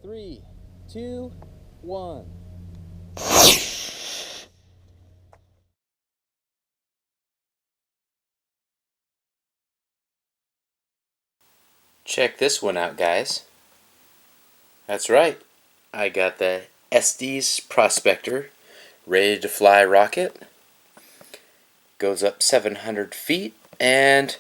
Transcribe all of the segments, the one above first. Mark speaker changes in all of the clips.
Speaker 1: 3, 2, 1.
Speaker 2: Check this one out, guys. That's right. I got the Estes Prospector ready to fly rocket. Goes up 700 feet, and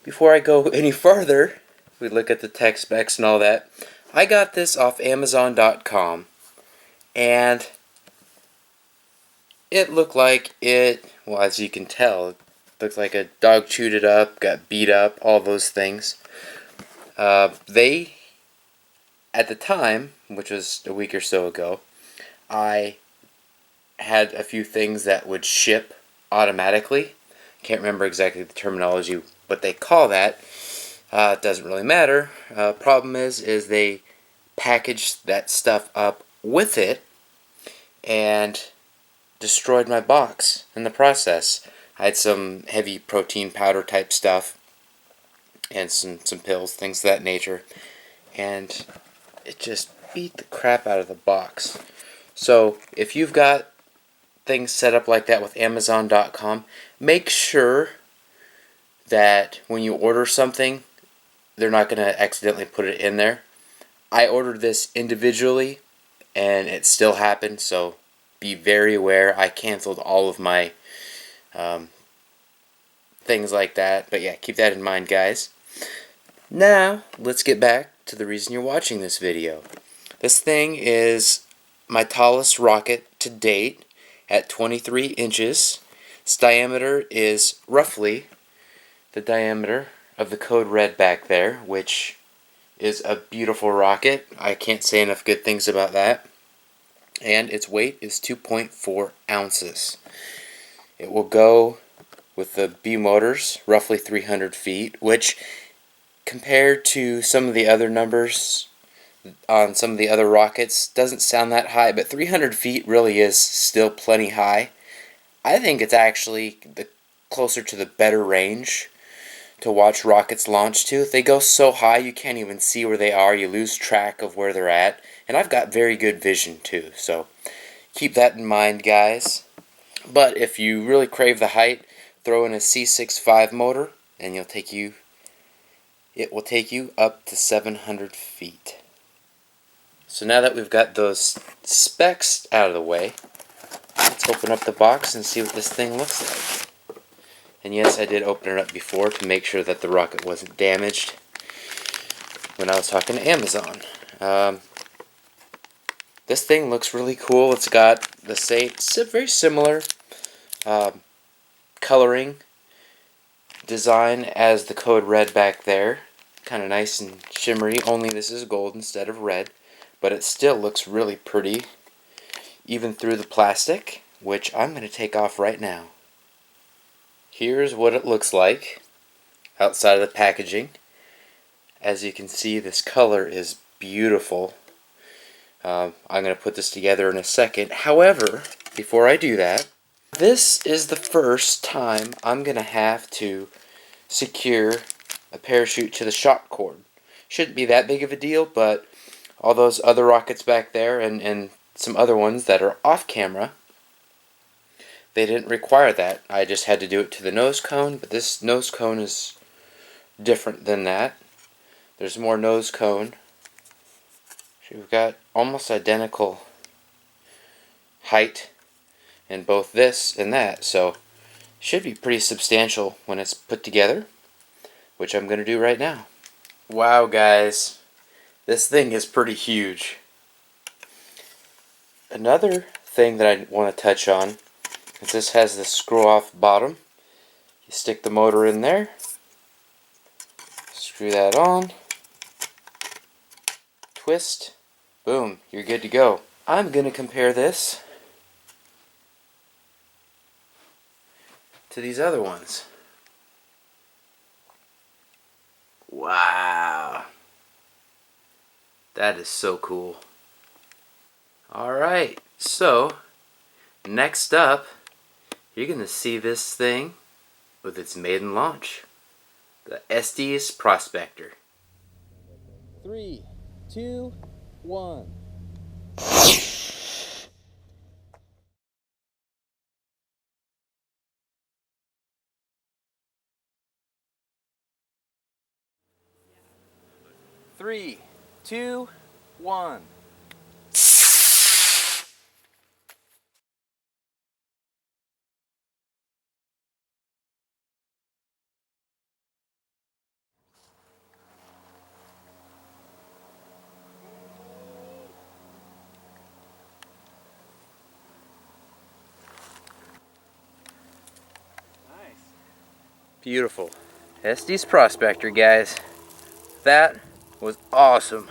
Speaker 2: before I go any further, we look at the tech specs and all that. I got this off Amazon.com, and it looked like well, as you can tell, it looked like a dog chewed it up, got beat up, all those things. They, at the time, which was a week or so ago, I had a few things that would ship automatically. Can't remember exactly the terminology, what they call that. It doesn't really matter. Problem is they packaged that stuff up with it and destroyed my box in the process. I had some heavy protein powder type stuff and some pills, things of that nature, and it just beat the crap out of the box. So if you've got things set up like that with Amazon.com, make sure that when you order something, they're not going to accidentally put it in there. I ordered this individually, and it still happened, so be very aware. I canceled all of my things like that, but yeah, keep that in mind, guys. Now, let's get back to the reason you're watching this video. This thing is my tallest rocket to date at 23 inches. Its diameter is roughly the diameter of the Code Red back there, which is a beautiful rocket. I can't say enough good things about that. And its weight is 2.4 ounces. It will go with the B motors roughly 300 feet, which compared to some of the other numbers on some of the other rockets doesn't sound that high, but 300 feet really is still plenty high. I think it's actually closer to the better range to watch rockets launch to. They go so high you can't even see where they are. You lose track of where they're at. And I've got very good vision too, so keep that in mind, guys. But if you really crave the height, throw in a C65 motor and it will take you up to 700 feet. So now that we've got those specs out of the way, let's open up the box and see what this thing looks like. And yes, I did open it up before to make sure that the rocket wasn't damaged when I was talking to Amazon. This thing looks really cool. It's got the same, very similar coloring design as the Code Red back there. Kind of nice and shimmery, only this is gold instead of red. But it still looks really pretty, even through the plastic, which I'm going to take off right now. Here's what it looks like outside of the packaging. As you can see, this color is beautiful. I'm going to put this together in a second. However, before I do that, this is the first time I'm going to have to secure a parachute to the shock cord. Shouldn't be that big of a deal, but all those other rockets back there and some other ones that are off camera, they didn't require that. I just had to do it to the nose cone, but this nose cone is different than that. There's more nose cone. So we've got almost identical height in both this and that, so it should be pretty substantial when it's put together, which I'm going to do right now. Wow, guys, this thing is pretty huge. Another thing that I want to touch on is this has the screw-off bottom. You stick the motor in there, screw that on, twist, boom, you're good to go. I'm going to compare this to these other ones. Wow. That is so cool. Alright, so next up, you're going to see this thing with its maiden launch. The Estes Prospector.
Speaker 1: 3, 2, 1. Three, two, one.
Speaker 2: Beautiful. Estes Prospector, guys. That was awesome.